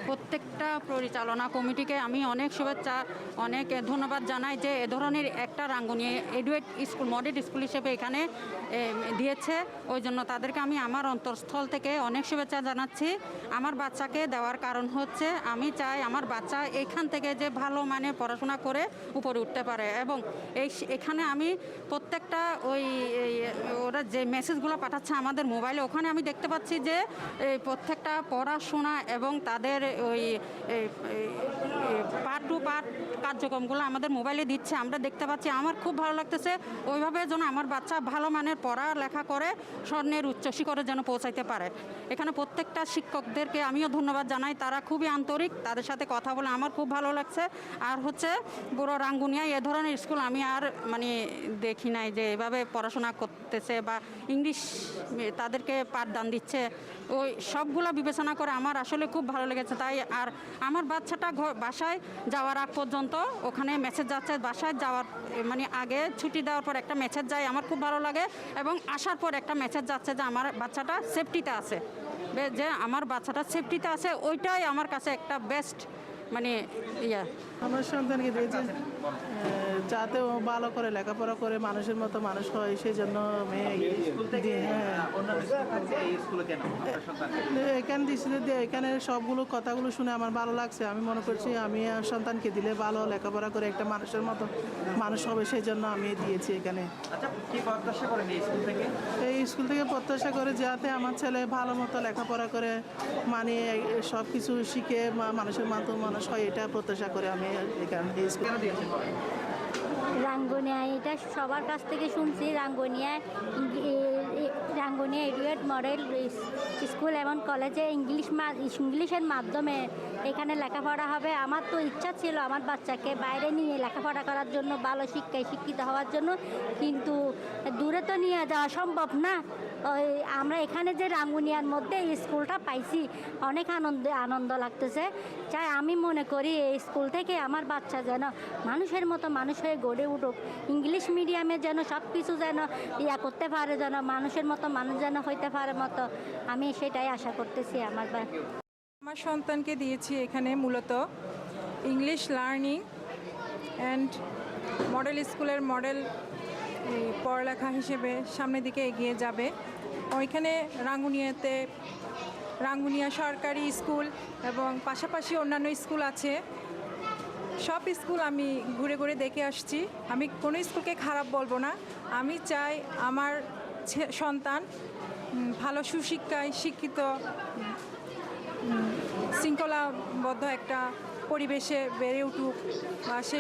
প্রত্যেকটা পরিচালনা কমিটিকে আমি অনেক শুভেচ্ছা, অনেক ধন্যবাদ জানাই যে এ ধরনের একটা রাঙ্গুনি এডুকেট স্কুল মডেল স্কুল হিসেবে এখানে দিয়েছে। ওই জন্য তাদেরকে আমি আমার অন্তঃস্থল থেকে অনেক শুভেচ্ছা জানাচ্ছি। আমার বাচ্চাকে দেওয়ার কারণ হচ্ছে আমি চাই আমার বাচ্চা এখান থেকে যে ভালো মানে পড়াশোনা করে উপরে উঠতে পারে, এবং এখানে আমি প্রত্যেকটা ওরা যে মেসেজগুলো পাঠাচ্ছে আমাদের মোবাইলে, ওখানে আমি দেখতে পাচ্ছি যে প্রত্যেকটা পড়াশোনা এবং তাদের ওই পার্ট টু পার্ট কার্যক্রমগুলো আমাদের মোবাইলে দিচ্ছে, আমরা দেখতে পাচ্ছি। আমার খুব ভালো লাগতেছে। ওইভাবে যেন আমার বাচ্চা ভালো মানের পড়ালেখা করে স্বর্ণের উচ্চ শিখরে যেন পৌঁছাইতে পারে। এখানে প্রত্যেকটা শিক্ষকদেরকে আমিও ধন্যবাদ জানাই, তারা খুবই আন্তরিক, তাদের সাথে কথা বলে আমার খুব ভালো লাগছে। আর হচ্ছে পুরো রাঙ্গুনিয়ায় এ ধরনের স্কুল আমি আর মানে দেখি নাই যে এভাবে পড়াশোনা করতেছে বা ইংলিশ তাদেরকে পাঠদান দিচ্ছে। ওই সবগুলো বিবেচনা করে আমার আসলে খুব ভালো লেগেছে। তাই আর আমার বাচ্চাটা বাসায় যাওয়ার আগ পর্যন্ত ওখানে মেসেজ যাচ্ছে, বাসায় যাওয়ার মানে আগে ছুটি দেওয়ার পর একটা মেসেজ যায়, আমার খুব ভালো লাগে। এবং আসার পর একটা মেসেজ যাচ্ছে যে আমার বাচ্চাটা সেফটিতে আছে, যে আমার বাচ্চাটা সেফটিতে আছে। ওইটাই আমার কাছে একটা বেস্ট মানে আমার সন্তানকে দিয়েছে যাতে ও ভালো করে লেখাপড়া করে মানুষের মতো মানুষ হয়, সেই জন্য এখানে দিয়েছিল। এখানে সবগুলো কথাগুলো শুনে আমার ভালো লাগছে। আমি মনে করছি আমি সন্তানকে দিলে ভালো লেখাপড়া করে একটা মানুষের মতো মানুষ হবে, সেই জন্য আমি দিয়েছি এখানে। এই স্কুল থেকে প্রত্যাশা করে যাতে আমার ছেলে ভালো মতো লেখাপড়া করে মানে সব কিছু শিখে মানুষের মতো মানুষ হয়, এটা প্রত্যাশা করে আমি এখানে রাঙ্গুনিয়া, এটা সবার কাছ থেকে শুনছি। রাঙ্গুনিয়া এডুকেট মডেল স্কুল এবং কলেজে ইংলিশের মাধ্যমে এখানে লেখাপড়া হবে। আমার তো ইচ্ছা ছিল আমার বাচ্চাকে বাইরে নিয়ে লেখাপড়া করার জন্য, ভালো শিক্ষায় শিক্ষিত হওয়ার জন্য, কিন্তু দূরে তো নিয়ে যাওয়া সম্ভব না। আমরা এখানে যে রাঙ্গুনিয়ার মধ্যে এই স্কুলটা পাইছি, অনেক আনন্দ লাগতেছে। চাই আমি মনে করি এই স্কুল থেকে আমার বাচ্চা যেন মানুষের মতো মানুষ হয়ে গড়ে উঠুক, ইংলিশ মিডিয়ামে যেন সব কিছু যেন করতে পারে, যেন মানুষের মতো মানুষ যেন হইতে পারে মতো, আমি সেটাই আশা করতেছি। আমার সন্তানকে দিয়েছি এখানে মূলত ইংলিশ লার্নিং অ্যান্ড মডেল স্কুলের মডেল পড়ালেখা হিসেবে সামনের দিকে এগিয়ে যাবে। ওইখানে রাঙ্গুনিয়া সরকারি স্কুল এবং পাশাপাশি অন্যান্য স্কুল আছে। সব স্কুল আমি ঘুরে ঘুরে দেখে আসছি। আমি কোনো স্কুলকে খারাপ বলবো না। আমি চাই আমার সন্তান ভালো সুশিক্ষায় শিক্ষিত, শৃঙ্খলাবদ্ধ একটা পরিবেশে বেড়ে উঠুক, বা সে